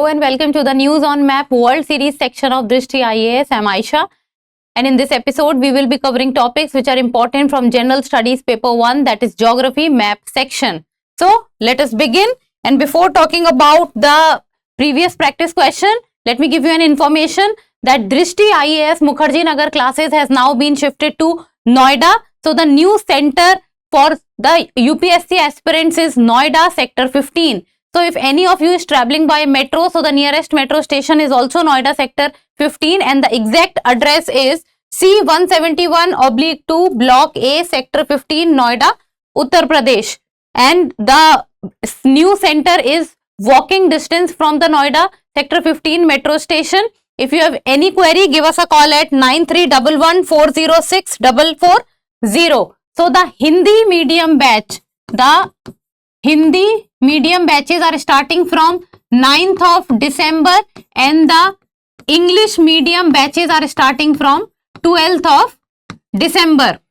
and welcome to the News on Map World Series section of Drishti IAS. I'm Aisha, and in this episode we will be covering topics which are important from General Studies Paper 1, that is Geography Map section. So let us begin, and before talking about the previous practice question, let me give you an information that Drishti IAS Mukherjee Nagar classes has now been shifted to Noida. So the new center for the UPSC aspirants is Noida Sector 15. So if any of you is traveling by metro, so the nearest metro station is also Noida Sector 15, and the exact address is C171/2 Block A Sector 15 Noida, Uttar Pradesh. And the new center is walking distance from the Noida Sector 15 metro station. If you have any query, give us a call at 9311406440. So the Hindi medium batch, medium batches are starting from 9th of December, and the English medium batches are starting from 12th of December.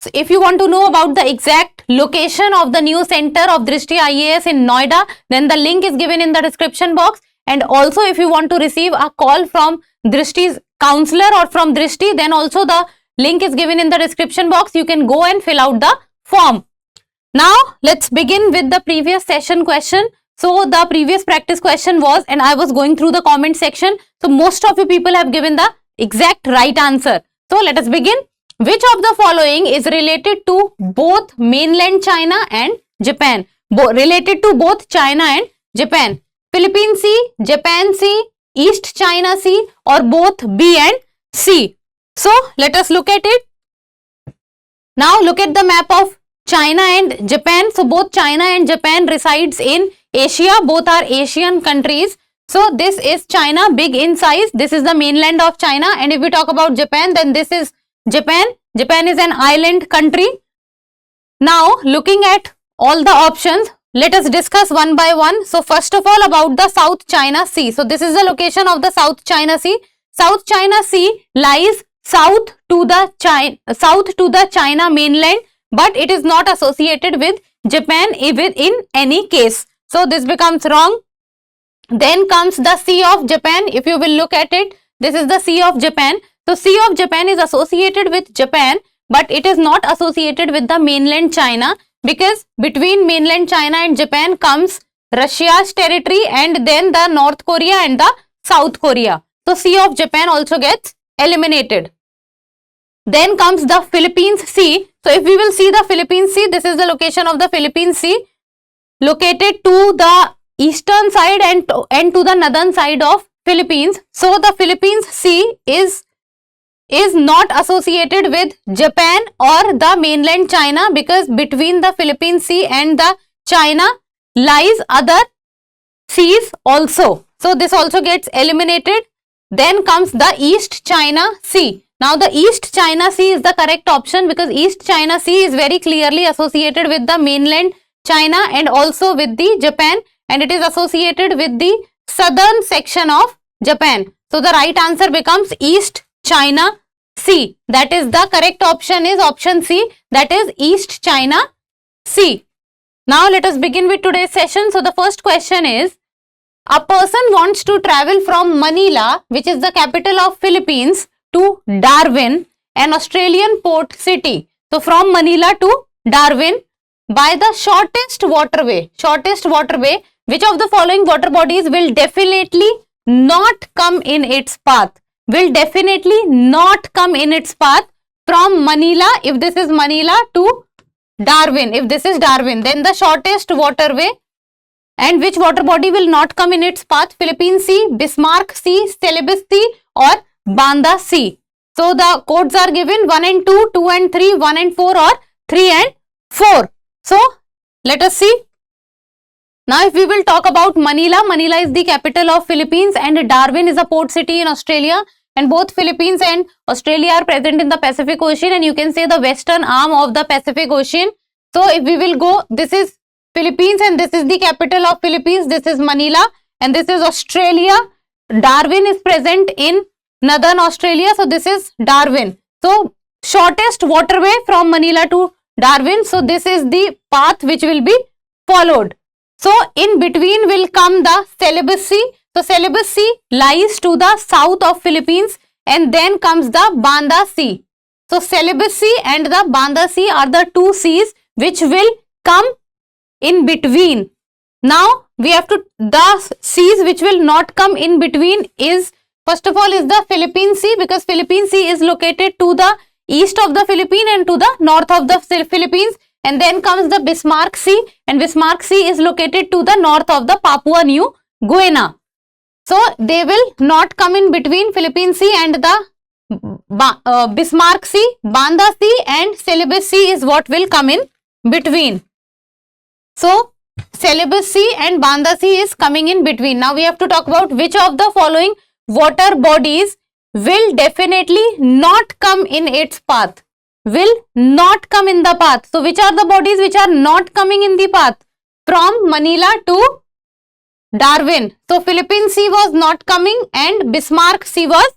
So if you want to know about the exact location of the new center of Drishti IAS in Noida, then the link is given in the description box. And also if you want to receive a call from Drishti's counselor or from Drishti, then also the link is given in the description box. You can go and fill out the form. Now let's begin with the previous session question. So the previous practice question was, and I was going through the comment section, so most of you people have given the exact right answer. So let us begin. Which of the following is related to both mainland China and Japan? Related to both China and Japan. Philippine Sea, Japan Sea, East China Sea, or both B and C. So let us look at it. Now look at the map of China and Japan. So both China and Japan resides in Asia. Both are Asian countries. So this is China, big in size. This is the mainland of China. And if we talk about Japan, then this is Japan. Japan is an island country. Now looking at all the options, let us discuss one by one. So first of all, about the South China Sea. So this is the location of the South China Sea. South China Sea lies south to the China mainland, but it is not associated with Japan even in any case. So this becomes wrong. Then comes the Sea of Japan. If you will look at it, this is the Sea of Japan. So Sea of Japan is associated with Japan, but it is not associated with the mainland China, because between mainland China and Japan comes Russia's territory and then the North Korea and the South Korea. So Sea of Japan also gets eliminated. Then comes the Philippines Sea. So if we will see the Philippines Sea, this is the location of the Philippines Sea, located to the eastern side and to the northern side of Philippines. So the Philippines Sea is not associated with Japan or the mainland China, because between the Philippines Sea and the China lies other seas also. So this also gets eliminated. Then comes the East China Sea. Now the East China Sea is the correct option, because East China Sea is very clearly associated with the mainland China and also with the Japan, and it is associated with the southern section of Japan. So the right answer becomes East China Sea. That is the correct option, is option C, that is East China Sea. Now let us begin with today's session. So the first question is, a person wants to travel from Manila, which is the capital of Philippines, to Darwin, an Australian port city. So from Manila to Darwin by the shortest waterway, which of the following water bodies will definitely not come in its path? Will definitely not come in its path from Manila, if this is Manila, to Darwin. If this is Darwin, then the shortest waterway. And which water body will not come in its path? Philippine Sea, Bismarck Sea, Celebes Sea, or Banda Sea. So the codes are given 1 and 2, 2 and 3, 1 and 4, or 3 and 4. So let us see. Now if we will talk about Manila, Manila is the capital of Philippines and Darwin is a port city in Australia, and both Philippines and Australia are present in the Pacific Ocean, and you can say the western arm of the Pacific Ocean. So if we will go, this is Philippines and this is the capital of Philippines, this is Manila, and this is Australia. Darwin is present in northern Australia, so this is Darwin. So shortest waterway from Manila to Darwin, so this is the path which will be followed. So in between will come the Celebes Sea. So So Celebes Sea lies to the south of Philippines, and then comes the Banda Sea. So Celebes Sea and the Banda Sea are the two seas which will come in between. Now we have to, the seas which will not come in between is, first of all, is the Philippine Sea, because Philippine Sea is located to the east of the Philippines and to the north of the Philippines, and then comes the Bismarck Sea, and Bismarck Sea is located to the north of the Papua New Guinea. So they will not come in between Philippine Sea and the Bismarck Sea. Banda Sea and Celebes Sea is what will come in between. So Celebes Sea and Banda Sea is coming in between. Now we have to talk about which of the following water bodies will definitely not come in its path. Will not come in the path. So which are the bodies which are not coming in the path? From Manila to Darwin. So Philippine Sea was not coming and Bismarck Sea was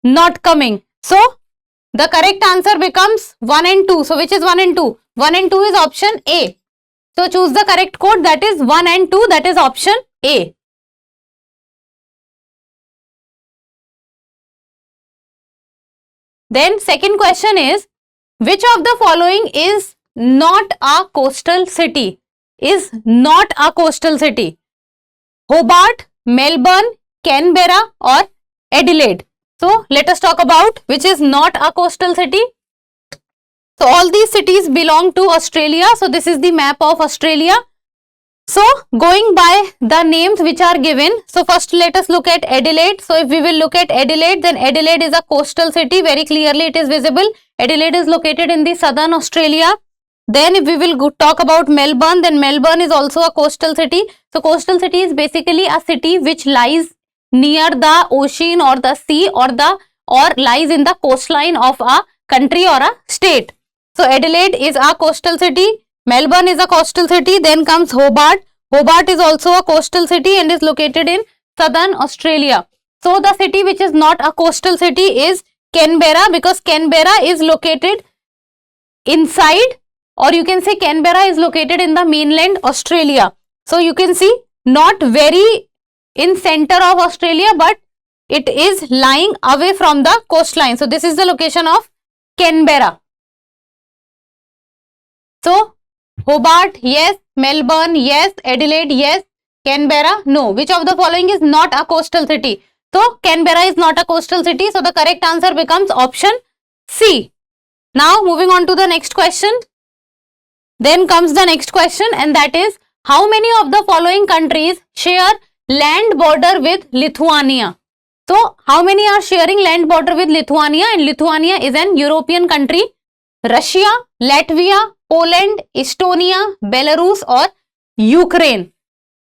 not coming. So the correct answer becomes 1 and 2. So which is 1 and 2? 1 and 2 is option A. So choose the correct code, that is 1 and 2, that is option A. Then second question is, which of the following is not a coastal city? Is not a coastal city? Hobart, Melbourne, Canberra or Adelaide? So let us talk about which is not a coastal city. So all these cities belong to Australia. So this is the map of Australia. So going by the names which are given, so first let us look at Adelaide. So if we will look at Adelaide, then Adelaide is a coastal city. Very clearly it is visible. Adelaide is located in the southern Australia. Then if we will talk about Melbourne, then Melbourne is also a coastal city. So coastal city is basically a city which lies near the ocean or the sea or lies in the coastline of a country or a state. So Adelaide is a coastal city. Melbourne is a coastal city. Then comes Hobart. Hobart is also a coastal city and is located in southern Australia. So the city which is not a coastal city is Canberra, because Canberra is located inside, or you can say Canberra is located in the mainland Australia. So you can see not very in center of Australia, but it is lying away from the coastline. So this is the location of Canberra. So Hobart, yes. Melbourne, yes. Adelaide, yes. Canberra, no. Which of the following is not a coastal city? So Canberra is not a coastal city. So the correct answer becomes option C. Now moving on to the next question. Then comes the next question, and that is, how many of the following countries share land border with Lithuania? So how many are sharing land border with Lithuania? And Lithuania is an European country. Russia, Latvia, Poland, Estonia, Belarus or Ukraine.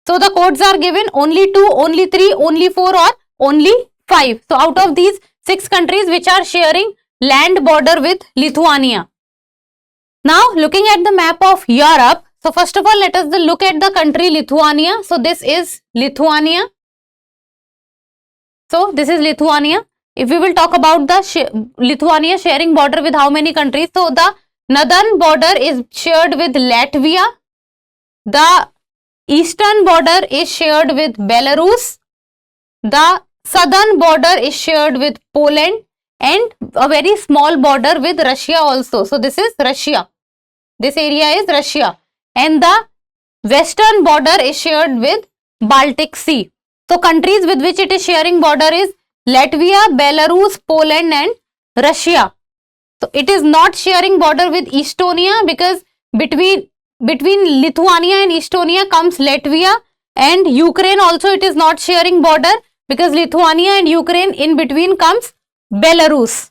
So the codes are given only 2, only 3, only 4 or only 5. So out of these 6 countries which are sharing land border with Lithuania. Now looking at the map of Europe. So first of all let us look at the country Lithuania. So this is Lithuania. So this is Lithuania. If we will talk about the Lithuania sharing border with how many countries? So the northern border is shared with Latvia. The eastern border is shared with Belarus. The southern border is shared with Poland, and a very small border with Russia also. So this is Russia. This area is Russia. And the western border is shared with Baltic Sea. So countries with which it is sharing border is Latvia, Belarus, Poland and Russia. So it is not sharing border with Estonia, because between Lithuania and Estonia comes Latvia, and Ukraine also it is not sharing border, because Lithuania and Ukraine in between comes Belarus.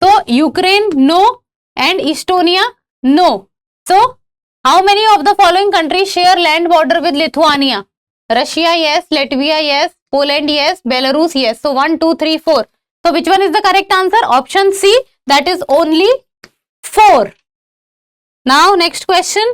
So Ukraine no and Estonia no. So how many of the following countries share land border with Lithuania? Russia yes, Latvia yes, Poland yes, Belarus yes. So 1, 2, 3, 4. So which one is the correct answer? Option C, that is only 4. Now next question.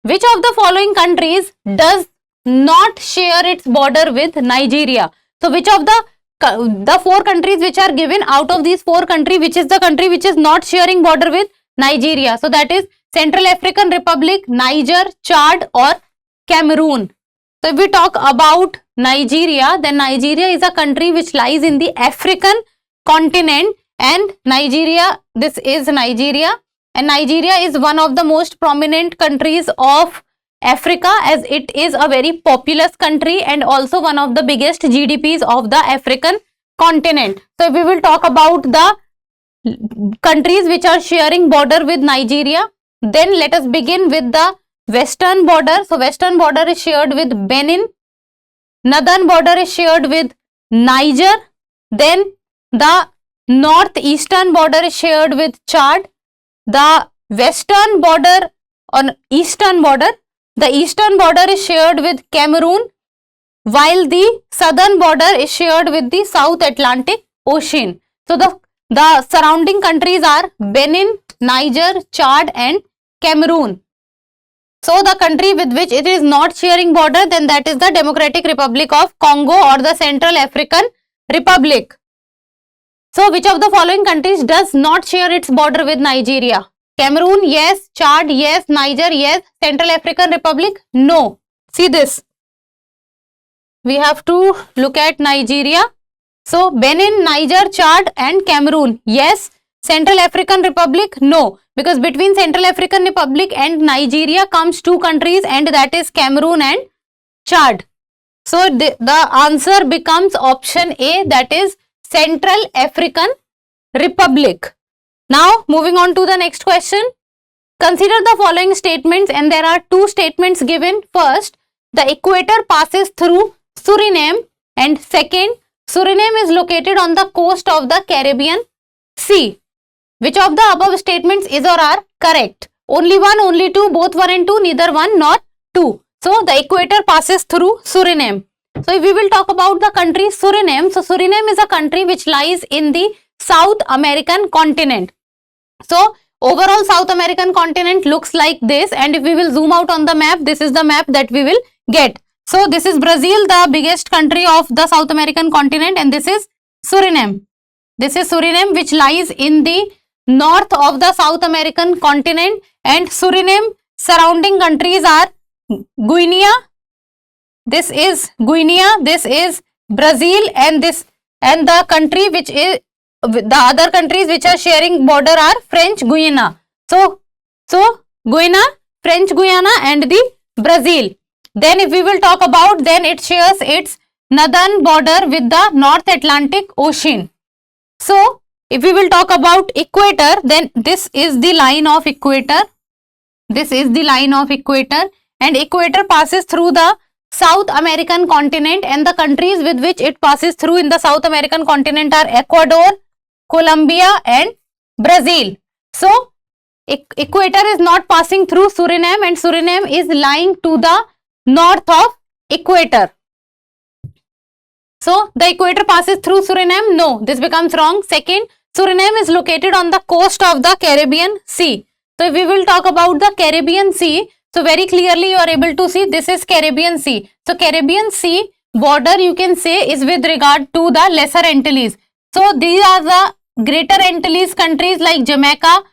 Which of the following countries does not share its border with Nigeria? So which of the 4 countries which are given, out of these 4 countries, which is the country which is not sharing border with Nigeria? So that is Central African Republic, Niger, Chad or Cameroon. So if we talk about Nigeria, then Nigeria is a country which lies in the African continent, and Nigeria, this is Nigeria, and Nigeria is one of the most prominent countries of Africa, as it is a very populous country and also one of the biggest GDPs of the African continent. So if we will talk about the countries which are sharing border with Nigeria, then let us begin with the western border. So western border is shared with Benin, northern border is shared with Niger, then the northeastern border is shared with Chad, the western border on eastern border, the eastern border is shared with Cameroon, while the southern border is shared with the South Atlantic Ocean. So the surrounding countries are Benin, Niger, Chad and Cameroon. So the country with which it is not sharing border, then that is the Democratic Republic of Congo or the Central African Republic. So which of the following countries does not share its border with Nigeria? Cameroon, yes. Chad, yes. Niger, yes. Central African Republic, no. See this. We have to look at Nigeria. So Benin, Niger, Chad and Cameroon, yes. Central African Republic, no. Because between Central African Republic and Nigeria comes two countries, and that is Cameroon and Chad. So the answer becomes option A, that is Central African Republic. Now moving on to the next question. Consider the following statements, and there are two statements given. First, the equator passes through Suriname, and second, Suriname is located on the coast of the Caribbean Sea. Which of the above statements is or are correct? Only one, only two, both one and two, neither one nor two. So the equator passes through Suriname. So if we will talk about the country Suriname, so Suriname is a country which lies in the South American continent. So overall South American continent looks like this, and if we will zoom out on the map, this is the map that we will get. So this is Brazil, the biggest country of the South American continent, and this is Suriname. This is Suriname, which lies in the north of the South American continent, and Suriname surrounding countries are Guinea. This is Guinea, this is Brazil, and the country which is the other countries which are sharing border are French Guiana. So Guiana, French Guiana and the Brazil. Then if we will talk about, then it shares its northern border with the North Atlantic Ocean. So if we will talk about equator, then this is the line of equator. This is the line of equator, and equator passes through the South American continent, and the countries with which it passes through in the South American continent are Ecuador, Colombia and Brazil. So equator is not passing through Suriname, and Suriname is lying to the north of equator. So the equator passes through Suriname? No, this becomes wrong. Second, Suriname is located on the coast of the Caribbean Sea. So if we will talk about the Caribbean Sea, so very clearly you are able to see this is Caribbean Sea. So Caribbean Sea border, you can say, is with regard to the Lesser Antilles. So these are the Greater Antilles countries like Jamaica,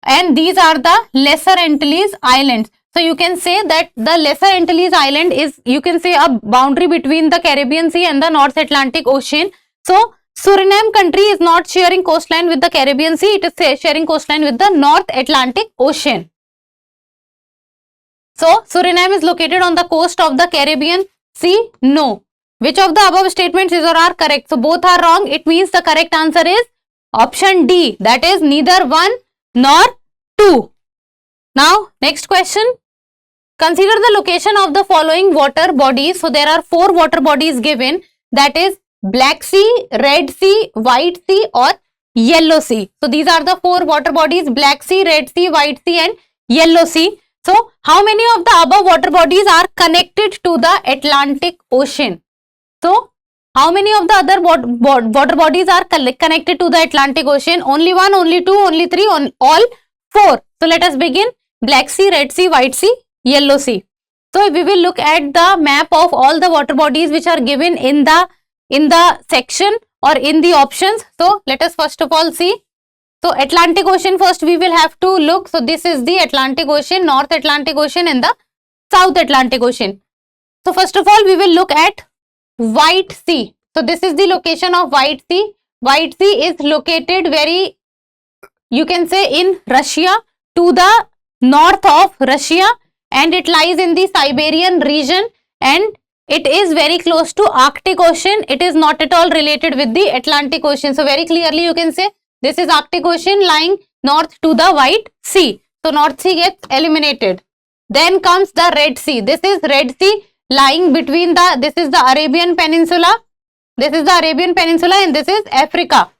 and these are the Lesser Antilles Islands. So you can say that the Lesser Antilles Island is, you can say, a boundary between the Caribbean Sea and the North Atlantic Ocean. So Suriname country is not sharing coastline with the Caribbean Sea, it is sharing coastline with the North Atlantic Ocean. So Suriname is located on the coast of the Caribbean Sea? No. Which of the above statements is or are correct? So both are wrong. It means the correct answer is option D, that is neither 1 nor 2. Now next question. Consider the location of the following water bodies. So there are 4 water bodies given, that is Black Sea, Red Sea, White Sea or Yellow Sea. So these are the 4 water bodies: Black Sea, Red Sea, White Sea and Yellow Sea. So how many of the above water bodies are connected to the Atlantic Ocean? So how many of the other water bodies are connected to the Atlantic Ocean? Only 1, only 2, only 3, all 4. So let us begin. Black Sea, Red Sea, White Sea, Yellow Sea. So if we will look at the map of all the water bodies which are given in the section or in the options. So let us first of all see. So Atlantic Ocean first we will have to look. So this is the Atlantic Ocean, North Atlantic Ocean and the South Atlantic Ocean. So first of all, we will look at White Sea. So this is the location of White Sea. White Sea is located very, you can say, in Russia, to the north of Russia, and it lies in the Siberian region, and it is very close to Arctic Ocean. It is not at all related with the Atlantic Ocean. So very clearly you can say this is Arctic Ocean lying north to the White Sea. So North Sea gets eliminated. Then comes the Red Sea. This is Red Sea lying between this is the Arabian Peninsula. This is the Arabian Peninsula and this is Africa.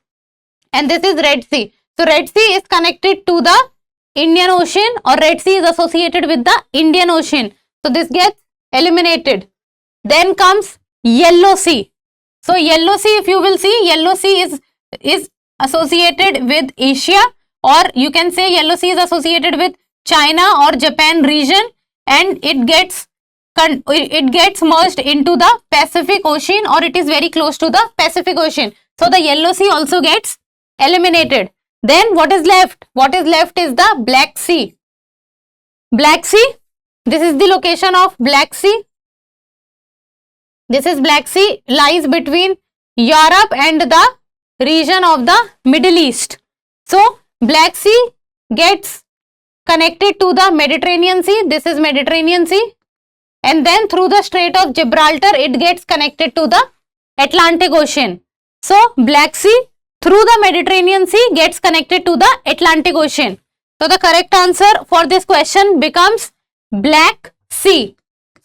And this is Red Sea. So Red Sea is connected to the Indian Ocean, or Red Sea is associated with the Indian Ocean. So this gets eliminated. Then comes Yellow Sea. So Yellow Sea, if you will see, Yellow Sea is associated with Asia, or you can say Yellow Sea is associated with China or Japan region, and it gets merged into the Pacific Ocean, or it is very close to the Pacific Ocean. So the Yellow Sea also gets eliminated. Then what is left? What is left is the Black Sea. Black Sea, this is the location of Black Sea. This is Black Sea, lies between Europe and the region of the Middle East. So Black Sea gets connected to the Mediterranean Sea. This is Mediterranean Sea. And then through the Strait of Gibraltar, it gets connected to the Atlantic Ocean. So Black Sea through the Mediterranean Sea gets connected to the Atlantic Ocean. So the correct answer for this question becomes Black Sea.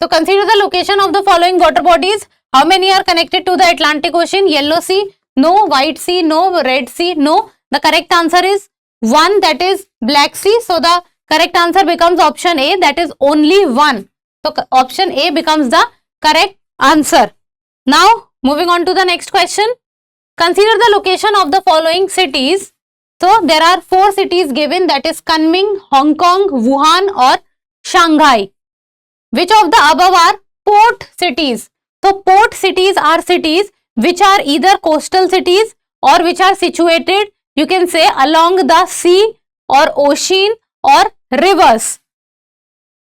So consider the location of the following water bodies. How many are connected to the Atlantic Ocean? Yellow Sea, no. White Sea, no. Red Sea, no. The correct answer is 1, that is Black Sea. So the correct answer becomes option A, that is only 1. So option A becomes the correct answer. Now moving on to the next question. Consider the location of the following cities. So there are 4 cities given, that is Kunming, Hong Kong, Wuhan or Shanghai. Which of the above are port cities? So port cities are cities which are either coastal cities or which are situated, you can say, along the sea or ocean or rivers.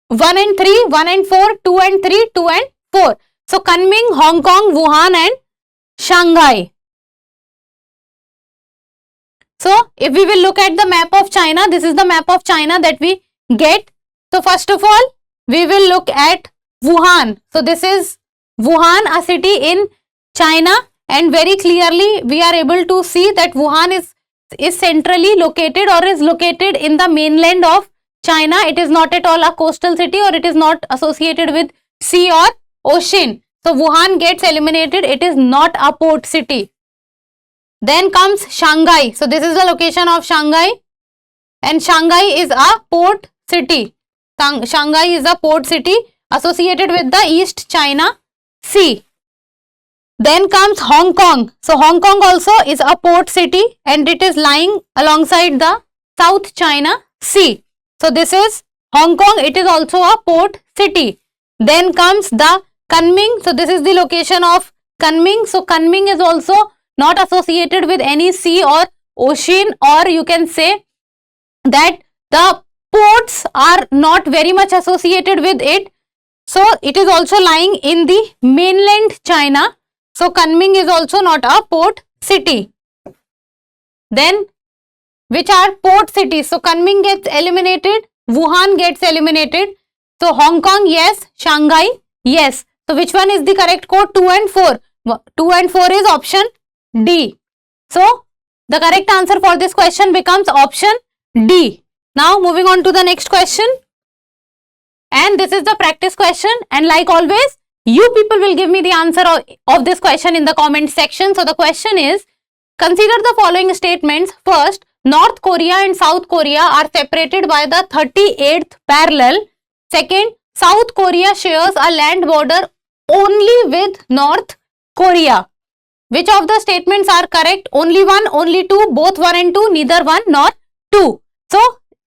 1 and 3, 1 and 4, 2 and 3, 2 and 4. So Kunming, Hong Kong, Wuhan and Shanghai. So if we will look at the map of China, this is the map of China that we get. So first of all, we will look at Wuhan. So this is Wuhan, a city in China, and very clearly we are able to see that Wuhan is centrally located, or is located in the mainland of China. It is not at all a coastal city, or it is not associated with sea or ocean. So Wuhan gets eliminated. It is not a port city. Then comes Shanghai. So this is the location of Shanghai, and Shanghai is a port city. Shanghai is a port city associated with the East China Sea. Then comes Hong Kong. So Hong Kong also is a port city, and it is lying alongside the South China Sea. So this is Hong Kong. It is also a port city. Then comes the Kunming. So this is the location of Kunming. So Kunming is also not associated with any sea or ocean, or you can say that the ports are not very much associated with it. So it is also lying in the mainland China. So Kunming is also not a port city. Then which are port cities? So Kunming gets eliminated, Wuhan gets eliminated. So Hong Kong, yes. Shanghai, yes. So which one is the correct code? 2 and 4. 2 and 4 is option D. So the correct answer for this question becomes option D. Now moving on to the next question. And this is the practice question, and like always, you people will give me the answer of this question in the comment section. So the question is, consider the following statements. First, North Korea and South Korea are separated by the 38th parallel. Second, South Korea shares a land border only with North Korea. Which of the statements are correct? Only 1, only 2, both 1 and 2, neither 1 nor 2. So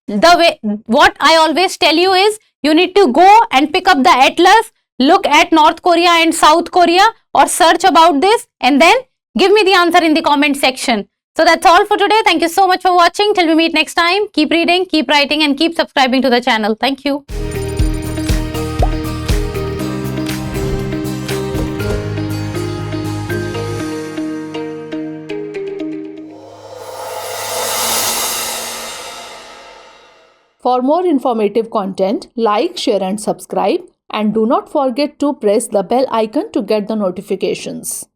the way, what I always tell you is, you need to go and pick up the atlas, look at North Korea and South Korea, or search about this, and then give me the answer in the comment section. So that's all for today. Thank you so much for watching. Till we meet next time, keep reading, keep writing, and keep subscribing to the channel. Thank you. For more informative content, like, share and subscribe, and do not forget to press the bell icon to get the notifications.